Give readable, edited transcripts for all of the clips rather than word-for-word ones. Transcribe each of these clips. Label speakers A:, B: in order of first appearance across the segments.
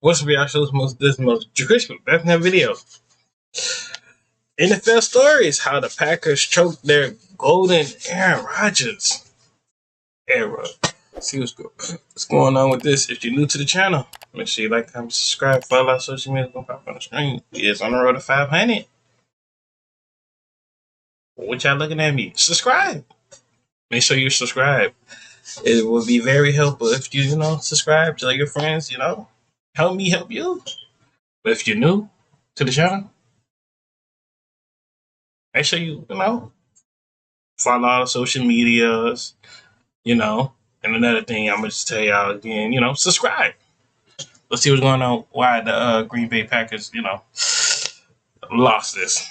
A: What's be our show's most Christmas birthday video? NFL stories: how the Packers choked their golden Aaron Rodgers era. See what's going on with this. If you're new to the channel, make sure you like, comment, subscribe, follow our social media. Gonna pop on the screen. It's on the road to 500. What y'all looking at me? Subscribe. Make sure you subscribe. It would be very helpful if you subscribe, tell your friends, help me help you. But if you're new to the channel, make sure you follow all the social medias, And another thing, I'm gonna just tell y'all again, subscribe. Let's see what's going on. Why the Green Bay Packers, lost this.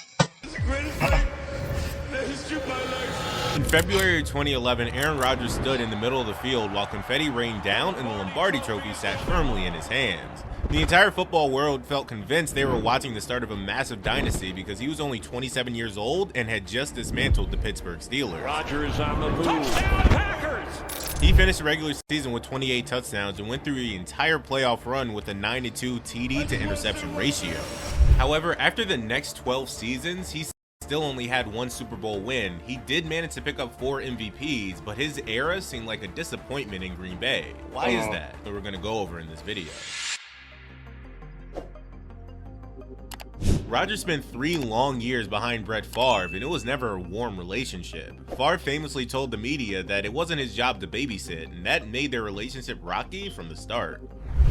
B: In February 2011, Aaron Rodgers stood in the middle of the field while confetti rained down and the Lombardi Trophy sat firmly in his hands. The entire football world felt convinced they were watching the start of a massive dynasty because he was only 27 years old and had just dismantled the Pittsburgh Steelers.
C: Rodgers on the move. Touchdown Packers!
B: He finished the regular season with 28 touchdowns and went through the entire playoff run with a 9-2 TD to interception ratio. However, after the next 12 seasons, he still only had one Super Bowl win. He did manage to pick up 4 MVPs, but his era seemed like a disappointment in Green Bay. Why is that? So we're going to go over in this video. Rodgers spent 3 long years behind Brett Favre, and it was never a warm relationship. Favre famously told the media that it wasn't his job to babysit, and that made their relationship rocky from the start.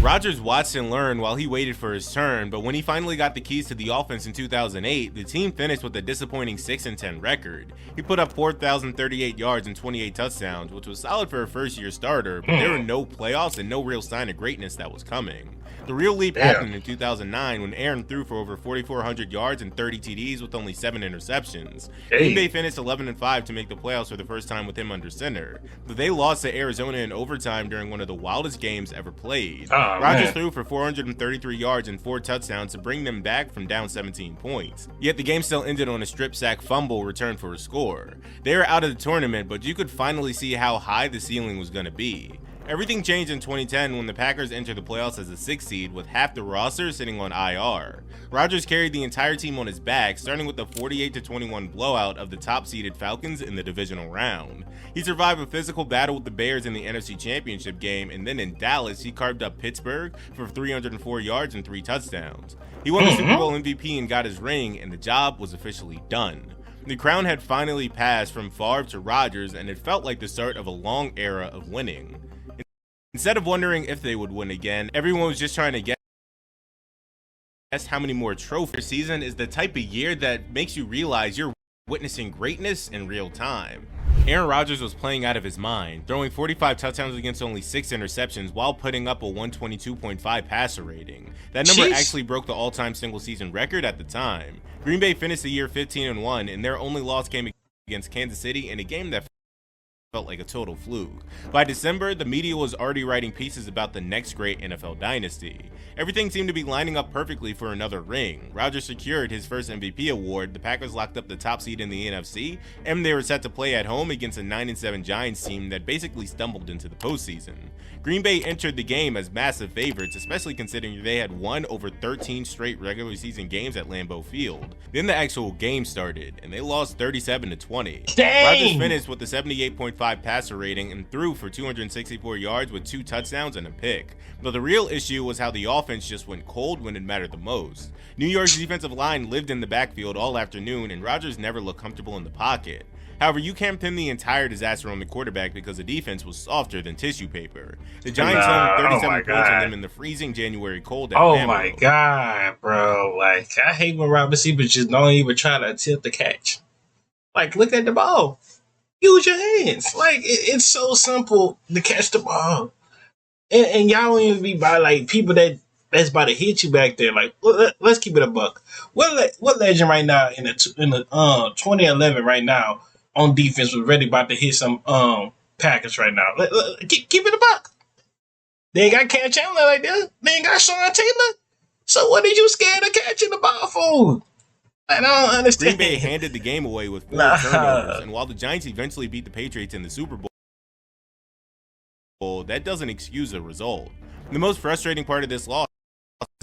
B: Rodgers watched and learned while he waited for his turn, but when he finally got the keys to the offense in 2008, the team finished with a disappointing 6-10 record. He put up 4,038 yards and 28 touchdowns, which was solid for a first-year starter, but there were no playoffs and no real sign of greatness that was coming. The real leap happened in 2009 when Aaron threw for over 4,400 yards and 30 TDs with only 7 interceptions. Green Bay finished 11-5 to make the playoffs for the first time with him under center, but they lost to Arizona in overtime during one of the wildest games ever played. Rodgers threw for 433 yards and 4 touchdowns to bring them back from down 17 points. Yet the game still ended on a strip sack fumble return for a score. They were out of the tournament, but you could finally see how high the ceiling was going to be. Everything changed in 2010 when the Packers entered the playoffs as a 6th seed with half the roster sitting on IR. Rodgers carried the entire team on his back, starting with the 48-21 blowout of the top-seeded Falcons in the divisional round. He survived a physical battle with the Bears in the NFC Championship game, and then in Dallas, he carved up Pittsburgh for 304 yards and 3 touchdowns. He won the Super Bowl MVP and got his ring, and the job was officially done. The crown had finally passed from Favre to Rodgers, and it felt like the start of a long era of winning. Instead of wondering if they would win again, everyone was just trying to guess how many more trophies. This season is the type of year that makes you realize you're witnessing greatness in real time. Aaron Rodgers was playing out of his mind, throwing 45 touchdowns against only 6 interceptions while putting up a 122.5 passer rating. That number actually broke the all-time single-season record at the time. Green Bay finished the year 15-1, and their only loss came against Kansas City in a game that felt like a total fluke. By December, the media was already writing pieces about the next great NFL dynasty. Everything seemed to be lining up perfectly for another ring. Rodgers secured his first MVP award, the Packers locked up the top seed in the NFC, and they were set to play at home against a 9-7 Giants team that basically stumbled into the postseason. Green Bay entered the game as massive favorites, especially considering they had won over 13 straight regular season games at Lambeau Field. Then the actual game started, and they lost 37-20. Rodgers finished with a 78.5 passer rating and threw for 264 yards with 2 touchdowns and a pick. But the real issue was how the offense just went cold when it mattered the most. New York's defensive line lived in the backfield all afternoon, and Rodgers never looked comfortable in the pocket. However, you can't pin the entire disaster on the quarterback because the defense was softer than tissue paper. The Giants hung 37 points on them in the freezing January cold at Lambeau.
A: My god, bro. Like, I hate when wide receivers just don't even try to attempt the catch. Like, look at the ball. Use your hands. Like, it's so simple to catch the ball. And y'all don't even be by, like, people that's about to hit you back there. Like, let's keep it a buck. What legend right now in the 2011 right now on defense was ready about to hit some Packers right now? Keep it a buck. They ain't got Cam Chandler like that. They ain't got Sean Taylor. So what are you scared of catching the ball for? I don't understand.
B: Green Bay handed the game away with 4 turnovers, and while the Giants eventually beat the Patriots in the Super Bowl, that doesn't excuse the result. The most frustrating part of this loss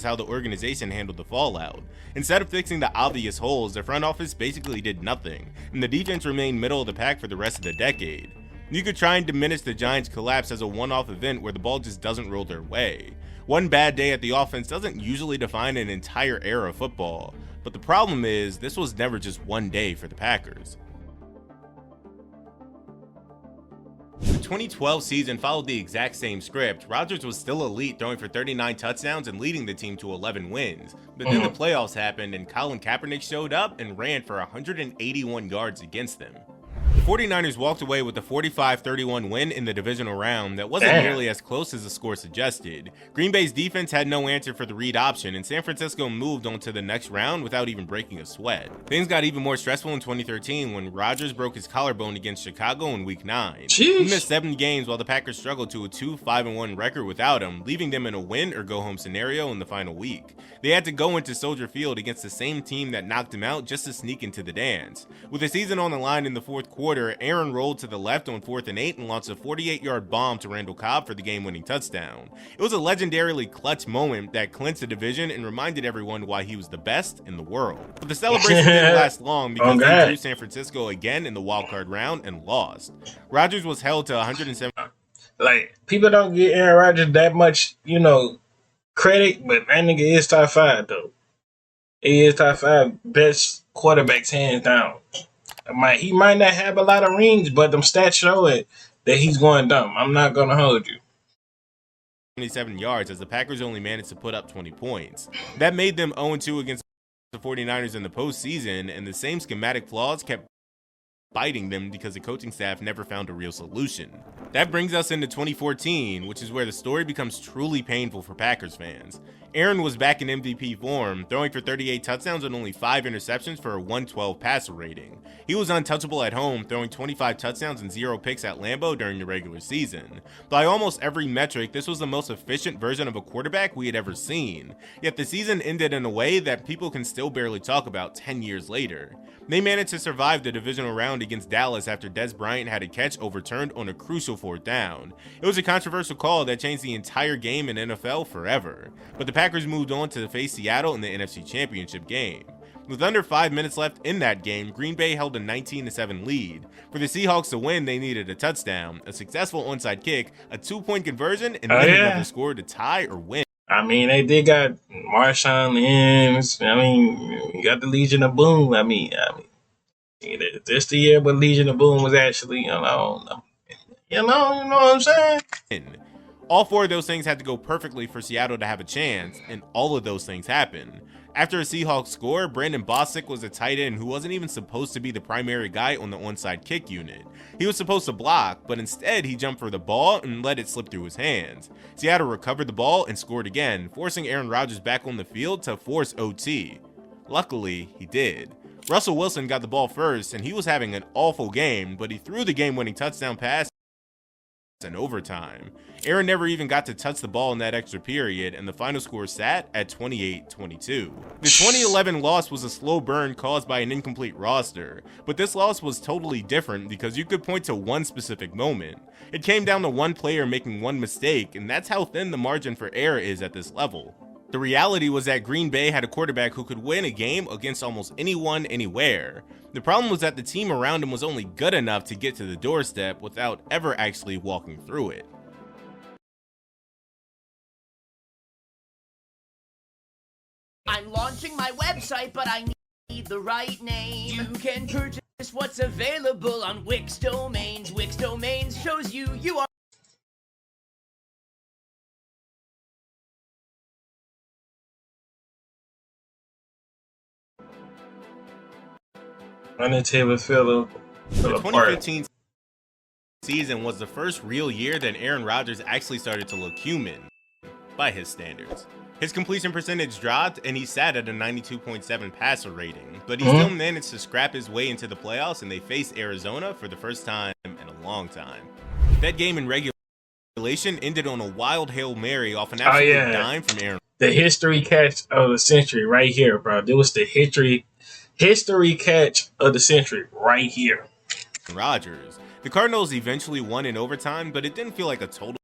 B: how the organization handled the fallout. Instead of fixing the obvious holes, the front office basically did nothing, and the defense remained middle of the pack for the rest of the decade. You could try and diminish the Giants' collapse as a one-off event where the ball just doesn't roll their way. One bad day at the offense doesn't usually define an entire era of football, but the problem is, this was never just one day for the Packers. The 2012 season followed the exact same script. Rodgers was still elite, throwing for 39 touchdowns and leading the team to 11 wins. But then the playoffs happened and Colin Kaepernick showed up and ran for 181 yards against them. The 49ers walked away with a 45-31 win in the divisional round that wasn't nearly as close as the score suggested. Green Bay's defense had no answer for the read option, and San Francisco moved on to the next round without even breaking a sweat. Things got even more stressful in 2013 when Rodgers broke his collarbone against Chicago in Week 9. He missed 7 games while the Packers struggled to a 2-5-1 record without him, leaving them in a win-or-go-home scenario in the final week. They had to go into Soldier Field against the same team that knocked him out just to sneak into the dance. With the season on the line in the fourth quarter, Aaron rolled to the left on 4th and 8 and launched a 48-yard bomb to Randall Cobb for the game-winning touchdown. It was a legendarily clutch moment that clinched the division and reminded everyone why he was the best in the world. But the celebration didn't last long because they drew San Francisco again in the wildcard round and lost. Rodgers was held to 107.
A: Like, people don't give Aaron Rodgers that much, credit, but that nigga is top 5 though. He is top 5 best quarterbacks hands down. He might not have a lot of rings, but them stats show it that he's going dumb. I'm not gonna hold you.
B: 27 yards as the Packers only managed to put up 20 points. That made them 0-2 against the 49ers in the postseason, and the same schematic flaws kept biting them because the coaching staff never found a real solution. That brings us into 2014, which is where the story becomes truly painful for Packers fans. Aaron was back in MVP form, throwing for 38 touchdowns and only 5 interceptions for a 112 passer rating. He was untouchable at home, throwing 25 touchdowns and 0 picks at Lambeau during the regular season. By almost every metric, this was the most efficient version of a quarterback we had ever seen. Yet the season ended in a way that people can still barely talk about 10 years later. They managed to survive the divisional round against Dallas after Des Bryant had a catch overturned on a crucial 4th down. It was a controversial call that changed the entire game in NFL forever. But the Packers moved on to face Seattle in the NFC Championship game. With under 5 minutes left in that game, Green Bay held a 19-7 lead. For the Seahawks to win, they needed a touchdown, a successful onside kick, a 2-point conversion, and then another score to tie or win.
A: They did got Marshawn Lynch. You got the Legion of Boom. This the year when Legion of Boom was actually, you know what I'm saying?
B: All 4 of those things had to go perfectly for Seattle to have a chance, and all of those things happened. After a Seahawks score, Brandon Bostic was a tight end who wasn't even supposed to be the primary guy on the onside kick unit. He was supposed to block, but instead he jumped for the ball and let it slip through his hands. Seattle recovered the ball and scored again, forcing Aaron Rodgers back on the field to force OT. Luckily, he did. Russell Wilson got the ball first, and he was having an awful game, but he threw the game-winning touchdown pass in overtime. Aaron never even got to touch the ball in that extra period, and the final score sat at 28-22. The 2011 loss was a slow burn caused by an incomplete roster, but this loss was totally different because you could point to one specific moment. It came down to one player making one mistake, and that's how thin the margin for error is at this level. The reality was that Green Bay had a quarterback who could win a game against almost anyone, anywhere. The problem was that the team around him was only good enough to get to the doorstep without ever actually walking through it.
D: I'm launching my website, but I need the right name. You can purchase what's available on Wix Domains. Wix Domains shows you are
A: Running table fell
B: The
A: apart.
B: 2015 season was the first real year that Aaron Rodgers actually started to look human, by his standards. His completion percentage dropped, and he sat at a 92.7 passer rating, but he still managed to scrap his way into the playoffs, and they faced Arizona for the first time in a long time. That game in regulation ended on a wild Hail Mary off an absolute dime from Aaron.
A: The history catch of the century right here, bro. There was the history catch of the century right here.
B: Rodgers. The Cardinals eventually won in overtime, but it didn't feel like a total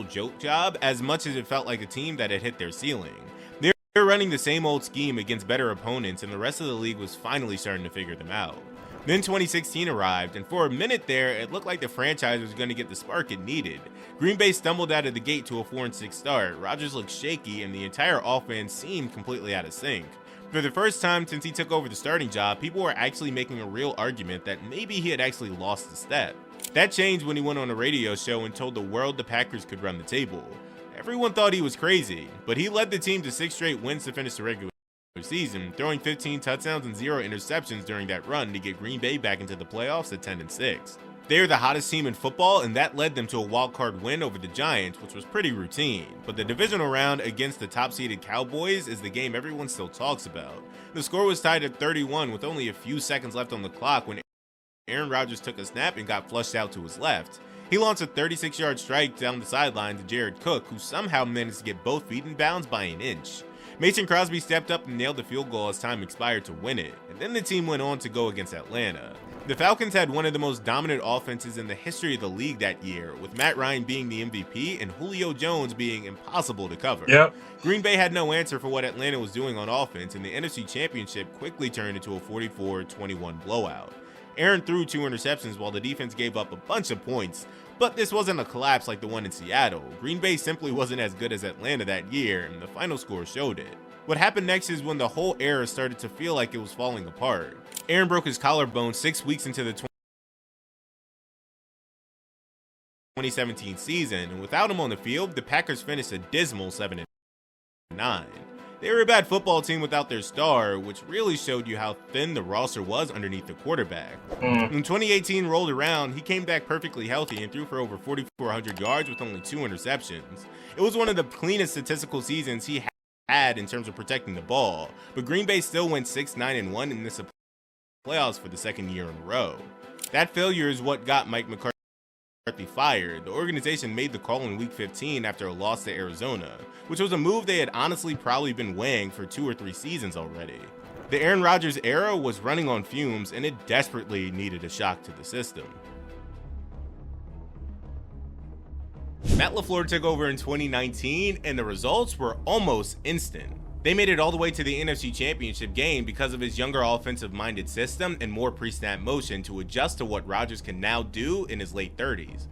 B: joke job as much as it felt like a team that had hit their ceiling. They were running the same old scheme against better opponents, and the rest of the league was finally starting to figure them out. Then 2016 arrived, and for a minute there, it looked like the franchise was going to get the spark it needed. Green Bay stumbled out of the gate to a 4-6 start, Rodgers looked shaky, and the entire offense seemed completely out of sync. For the first time since he took over the starting job, people were actually making a real argument that maybe he had actually lost a step. That changed when he went on a radio show and told the world the Packers could run the table. Everyone thought he was crazy, but he led the team to 6 straight wins to finish the regular season, throwing 15 touchdowns and 0 interceptions during that run to get Green Bay back into the playoffs at 10-6. They are the hottest team in football, and that led them to a wildcard win over the Giants, which was pretty routine. But the divisional round against the top-seeded Cowboys is the game everyone still talks about. The score was tied at 31 with only a few seconds left on the clock when Aaron Rodgers took a snap and got flushed out to his left. He launched a 36-yard strike down the sideline to Jared Cook, who somehow managed to get both feet in bounds by an inch. Mason Crosby stepped up and nailed the field goal as time expired to win it, and then the team went on to go against Atlanta. The Falcons had one of the most dominant offenses in the history of the league that year, with Matt Ryan being the MVP and Julio Jones being impossible to cover.
A: Yep.
B: Green Bay had no answer for what Atlanta was doing on offense, and the NFC Championship quickly turned into a 44-21 blowout. Aaron threw 2 interceptions while the defense gave up a bunch of points, but this wasn't a collapse like the one in Seattle. Green Bay simply wasn't as good as Atlanta that year, and the final score showed it. What happened next is when the whole era started to feel like it was falling apart. Aaron broke his collarbone 6 weeks into the 2017 season, and without him on the field, the Packers finished a dismal 7-9. They were a bad football team without their star, which really showed you how thin the roster was underneath the quarterback. When 2018 rolled around, he came back perfectly healthy and threw for over 4,400 yards with only 2 interceptions. It was one of the cleanest statistical seasons he had in terms of protecting the ball, but Green Bay still went 6-9-1 in the playoffs for the second year in a row. That failure is what got Mike McCarthy fired. The organization made the call in week 15 after a loss to Arizona, which was a move they had honestly probably been weighing for 2 or 3 seasons already. The Aaron Rodgers era was running on fumes, and it desperately needed a shock to the system. Matt LaFleur took over in 2019, and the results were almost instant. They made it all the way to the NFC Championship game because of his younger offensive-minded system and more pre-snap motion to adjust to what Rodgers can now do in his late 30s.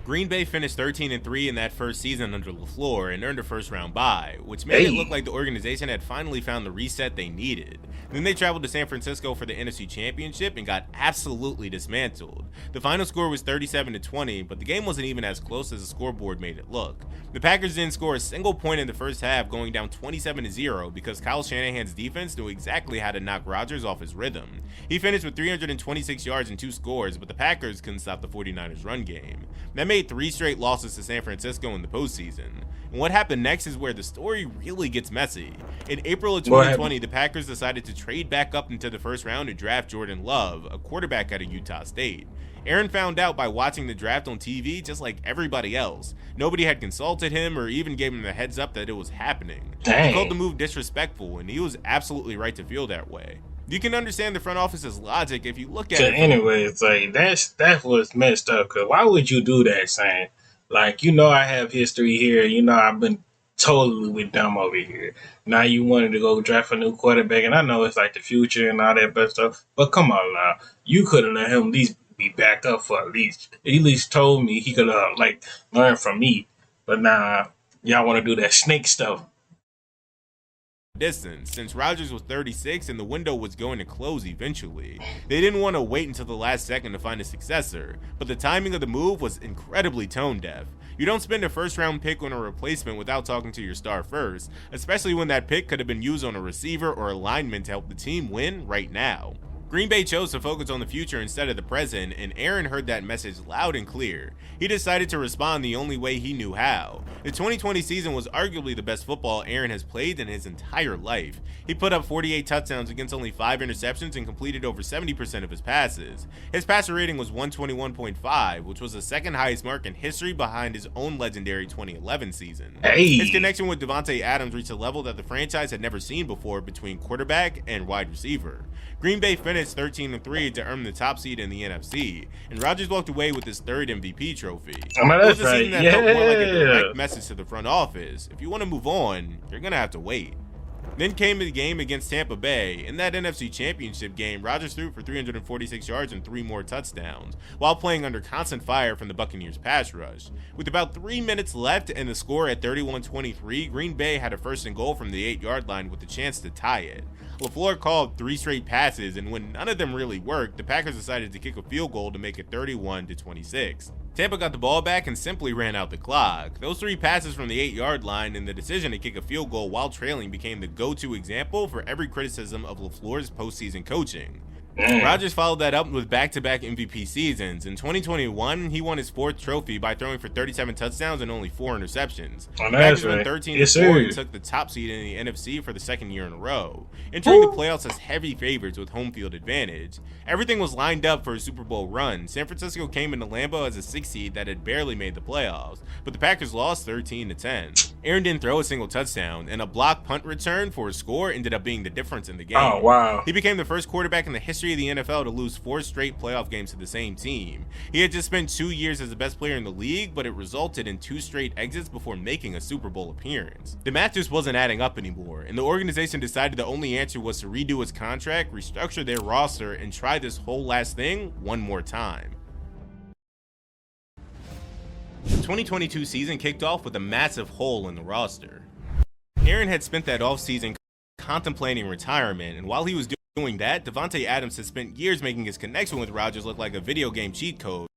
B: Green Bay finished 13-3 in that first season under LaFleur and earned a first-round bye, which made it look like the organization had finally found the reset they needed. Then they traveled to San Francisco for the NFC Championship and got absolutely dismantled. The final score was 37-20, but the game wasn't even as close as the scoreboard made it look. The Packers didn't score a single point in the first half, going down 27-0 because Kyle Shanahan's defense knew exactly how to knock Rodgers off his rhythm. He finished with 326 yards and 2 scores, but the Packers couldn't stop the 49ers run game. That made 3 straight losses to San Francisco in the postseason. And what happened next is where the story really gets messy. In April of 2020, the Packers decided to trade back up into the first round to draft Jordan Love, a quarterback out of Utah State. Aaron found out by watching the draft on TV just like everybody else. Nobody had consulted him or even gave him the heads up that it was happening.
A: Dang.
B: He called the move disrespectful, and he was absolutely right to feel that way. You can understand the front office's logic if you look at it.
A: Anyways, like that's what's messed up. Cause why would you do that, saying like, you know, I have history here. You know, I've been totally with them over here. Now you wanted to go draft a new quarterback, and I know it's like the future and all that bad stuff. But come on now, you could have let him at least be backed up for at least told me he could have like learned from me. But nah, y'all want to do that snake stuff.
B: Distance, since Rodgers was 36 and the window was going to close eventually. They didn't want to wait until the last second to find a successor, but the timing of the move was incredibly tone deaf. You don't spend a first round pick on a replacement without talking to your star first, especially when that pick could have been used on a receiver or a lineman to help the team win right now. Green Bay chose to focus on the future instead of the present, and Aaron heard that message loud and clear. He decided to respond the only way he knew how. The 2020 season was arguably the best football Aaron has played in his entire life. He put up 48 touchdowns against only 5 interceptions and completed over 70% of his passes. His passer rating was 121.5, which was the second highest mark in history behind his own legendary 2011 season. His connection with Davante Adams reached a level that the franchise had never seen before between quarterback and wide receiver. Green Bay finished finished 13-3 to earn the top seed in the NFC, and Rodgers walked away with his third MVP trophy.
A: I mean,
B: It was
A: that's
B: a
A: right.
B: season that felt more like a direct message to the front office. If you want to move on, you're going to have to wait. Then came the game against Tampa Bay. In that NFC Championship game, Rodgers threw for 346 yards and 3 more touchdowns, while playing under constant fire from the Buccaneers pass rush. With about 3 minutes left and the score at 31-23, Green Bay had a first and goal from the 8-yard line with a chance to tie it. LaFleur called 3 straight passes, and when none of them really worked, the Packers decided to kick a field goal to make it 31-26. Tampa got the ball back and simply ran out the clock. Those 3 passes from the 8-yard line and the decision to kick a field goal while trailing became the go-to example for every criticism of LaFleur's postseason coaching. Rodgers followed that up with back-to-back MVP seasons. In 2021, he won his 4th trophy by throwing for 37 touchdowns and only 4 interceptions. Packers went 13-4 and took the top seed in the NFC for the 2nd year in a row, entering the playoffs as heavy favorites with home field advantage. Everything was lined up for a Super Bowl run. San Francisco came into Lambeau as a 6th seed that had barely made the playoffs, but the Packers lost 13-10. Aaron didn't throw a single touchdown, and a block punt return for a score ended up being the difference in the game.
A: Oh, wow.
B: He became the first quarterback in the history of the NFL to lose 4 straight playoff games to the same team. He had just spent 2 years as the best player in the league, but it resulted in 2 straight exits before making a Super Bowl appearance. The math just wasn't adding up anymore, and the organization decided the only answer was to redo his contract, restructure their roster, and try this whole last thing one more time. The 2022 season kicked off with a massive hole in the roster. Aaron had spent that offseason contemplating retirement, and while he was doing that, Davante Adams had spent years making his connection with Rodgers look like a video game cheat code,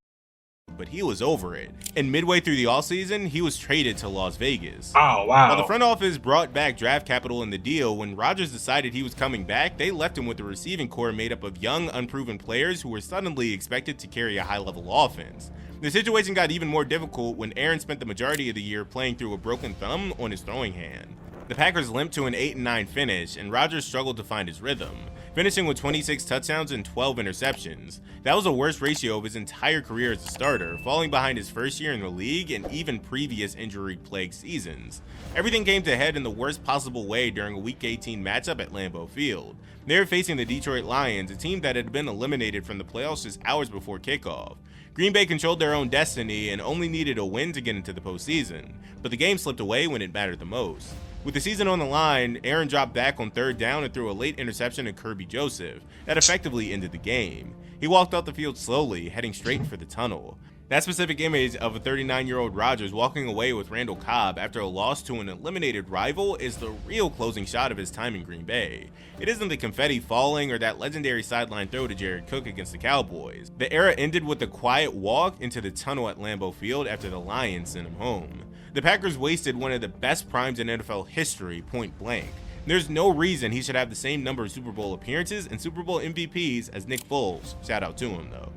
B: but he was over it. And midway through the offseason, he was traded to Las Vegas.
A: Oh, wow.
B: While the front office brought back draft capital in the deal, when Rodgers decided he was coming back, they left him with a receiving core made up of young, unproven players who were suddenly expected to carry a high-level offense. The situation got even more difficult when Aaron spent the majority of the year playing through a broken thumb on his throwing hand. The Packers limped to an 8-9 finish, and Rodgers struggled to find his rhythm, finishing with 26 touchdowns and 12 interceptions. That was the worst ratio of his entire career as a starter, falling behind his first year in the league and even previous injury-plagued seasons. Everything came to a head in the worst possible way during a Week 18 matchup at Lambeau Field. They were facing the Detroit Lions, a team that had been eliminated from the playoffs just hours before kickoff. Green Bay controlled their own destiny and only needed a win to get into the postseason, but the game slipped away when it mattered the most. With the season on the line, Aaron dropped back on 3rd down and threw a late interception to Kirby Joseph that effectively ended the game. He walked off the field slowly, heading straight for the tunnel. That specific image of a 39-year-old Rodgers walking away with Randall Cobb after a loss to an eliminated rival is the real closing shot of his time in Green Bay. It isn't the confetti falling or that legendary sideline throw to Jared Cook against the Cowboys. The era ended with a quiet walk into the tunnel at Lambeau Field after the Lions sent him home. The Packers wasted one of the best primes in NFL history, point blank. There's no reason he should have the same number of Super Bowl appearances and Super Bowl MVPs as Nick Foles. Shout out to him though.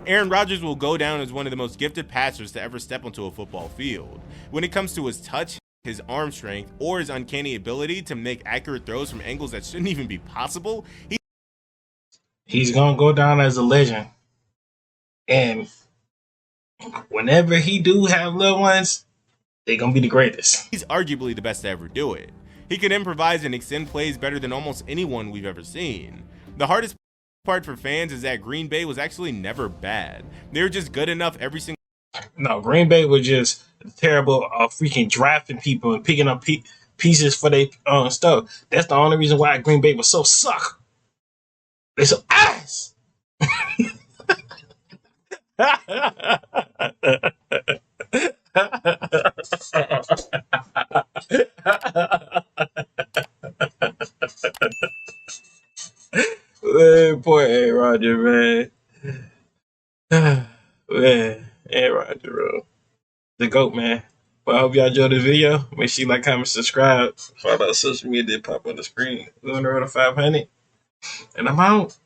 B: Aaron Rodgers will go down as one of the most gifted passers to ever step onto a football field. When it comes to his touch, his arm strength, or his uncanny ability to make accurate throws from angles that shouldn't even be possible,
A: he's going to go down as a legend. And whenever he do have little ones, they're going to be the greatest.
B: He's arguably the best to ever do it. He can improvise and extend plays better than almost anyone we've ever seen. The hardest part for fans is that Green Bay was actually never bad. They were just good enough every single.
A: No, Green Bay was just terrible freaking drafting people and picking up pieces for their stuff. That's the only reason why Green Bay was so suck. They so ass. Man, poor Aaron Rodgers, man. Man, Aaron Rodgers, bro. The GOAT, man. But I hope y'all enjoyed this video. Make sure you like, comment, subscribe. Follow our social media pop on the screen. We're on the road to 500. And I'm out.